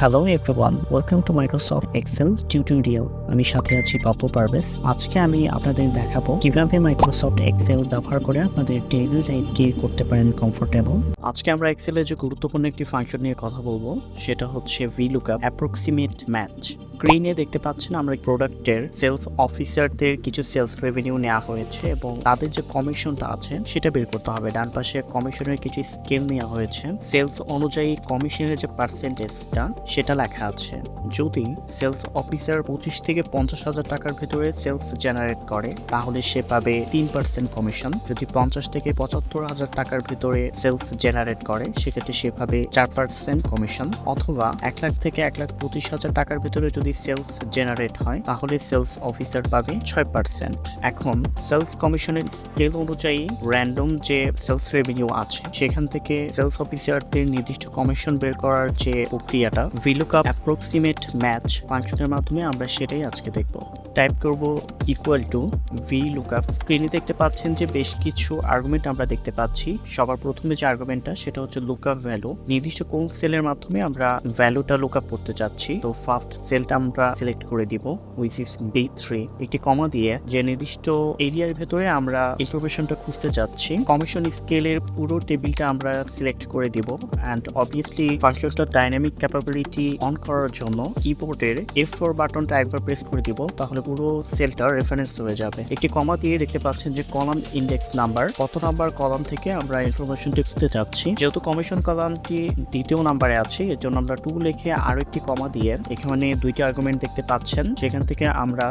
Hello everyone, welcome to Microsoft Excel tutorial. আমি সাথে আছি পাপ্পু পারভেজ। আজকে আমি আপনাদের দেখাবো কিভাবে Microsoft Excel ব্যবহার করে আপনাদের ডেইলি লাইফকে করতে পারেন কমফোর্টেবল। আজকে আমরা এক্সেলের যে গুরুত্বপূর্ণ একটি ফাংশন নিয়ে কথা বলবো, সেটা হচ্ছে VLOOKUP Approximate ম্যাচ। স্ক্রিনে দেখতে পাচ্ছেন আমরা প্রোডাক্টের সেলস অফিসারদের কিছু সেলস রেভিনিউ নেওয়া হয়েছে এবং তাদের যে কমিশনটা আছে সেটা বের করতে হবে। ডান পাশে কমিশনের কিছু স্কেল নেওয়া হয়েছে, সেলস অনুযায়ী কমিশনের যে পার্সেন্টেজটা সেটা লেখা আছে। যদি সেলস অফিসার 25 থেকে 50,000 টাকার ভিতরে সেলস জেনারেট করে তাহলে সে পাবে 3% কমিশন। যদি 50 থেকে 75,000 টাকার ভিতরে সেলস জেনারেট করে সেক্ষেত্রে সে পাবে 4% কমিশন, অথবা 1 লাখ থেকে 1,25,000 টাকার ভিতরে যদি সেলস জেনারেট হয় তাহলে সেলস অফিসার পাবে 6%। এখন সেলস কমিশনের স্কেল অনুযায়ী র্যান্ডম যে সেলস রেভিনিউ আছে সেখান থেকে সেলস অফিসারদের নির্দিষ্ট কমিশন বের করার যে প্রক্রিয়াটা VLOOKUP Approximate ম্যাচ ফাংশনের মাধ্যমে আমরা সেটাই আজকে দেখব। টাইপ করব ইকুয়াল টু VLOOKUP। স্ক্রিনে দেখতে পাচ্ছেন যে বেশ কিছু আর্গুমেন্ট আমরা দেখতে পাচ্ছি। সবার প্রথমে যে আর্গুমেন্টটা সেটা হচ্ছে লুকআপ ভ্যালু। নির্দিষ্ট কোন সেলের মাধ্যমে আমরা ভ্যালুটা লুকআপ করতে চাচ্ছি, তো ফার্স্ট সেলটা আমরা সিলেক্ট করে দিব হুইচ ইজ B3, একটি কমা দিয়ে যে নির্দিষ্ট এরিয়ার ভেতরে আমরা ইনফরমেশনটা খুঁজতে যাচ্ছি। কমিশন স্কেলের পুরো টেবিলটা আমরা সিলেক্ট করে দিব অ্যান্ড অবভিয়াসলি ফাংশনটা ডাইনামিক ক্যাপাবিলিটি অন করার জন্য কিবোর্ডের F4 বাটনটা একবার প্রেস করে দিব, তাহলে পুরো সেলটা রেফারেন্স হয়ে যাবে। একটি কমা দিয়ে দেখতে পাচ্ছেন যে কলাম ইন্ডেক্স নাম্বার, কত নাম্বার কলাম থেকে আমরা ইনফরমেশনটি খুঁজতে চাচ্ছি। যেহেতু কমিশন কলামটি দ্বিতীয় নাম্বারে আছে এর জন্য আমরা 2 লিখে আরো একটি কমা দিয়ে এখানে দুইটি আর্গুমেন্ট দেখতে পাচ্ছেন, সেখান থেকে আমরা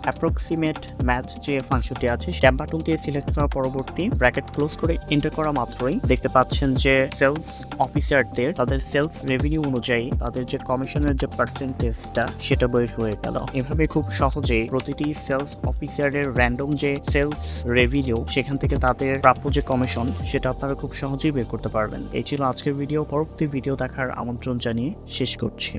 অ্যাপ্রক্সিমেট ম্যাচ যে ফাংশনটি আছে ট্যাব বাটন দিয়ে সিলেক্ট করা পরবর্তী ব্র্যাকেট ক্লোজ করে এন্টার করা মাত্রই দেখতে পাচ্ছেন যে সেলস অফিসারদের তাদের সেলস রেভিনিউ অনুযায়ী তাদের যে কমিশনের যে পার্সেন্টেজটা সেটা বের হয়ে গেল। এভাবে খুব সহজেই প্রতিটি সেলস অফিসারের র্যান্ডম যে সেলস রেভিনিউ সেখান থেকে তাদের প্রাপ্য যে কমিশন সেটা আপনারা খুব সহজেই বের করতে পারবেন। এই ছিল আজকের ভিডিও। পরবর্তী ভিডিও দেখার আমন্ত্রণ জানিয়ে শেষ করছি।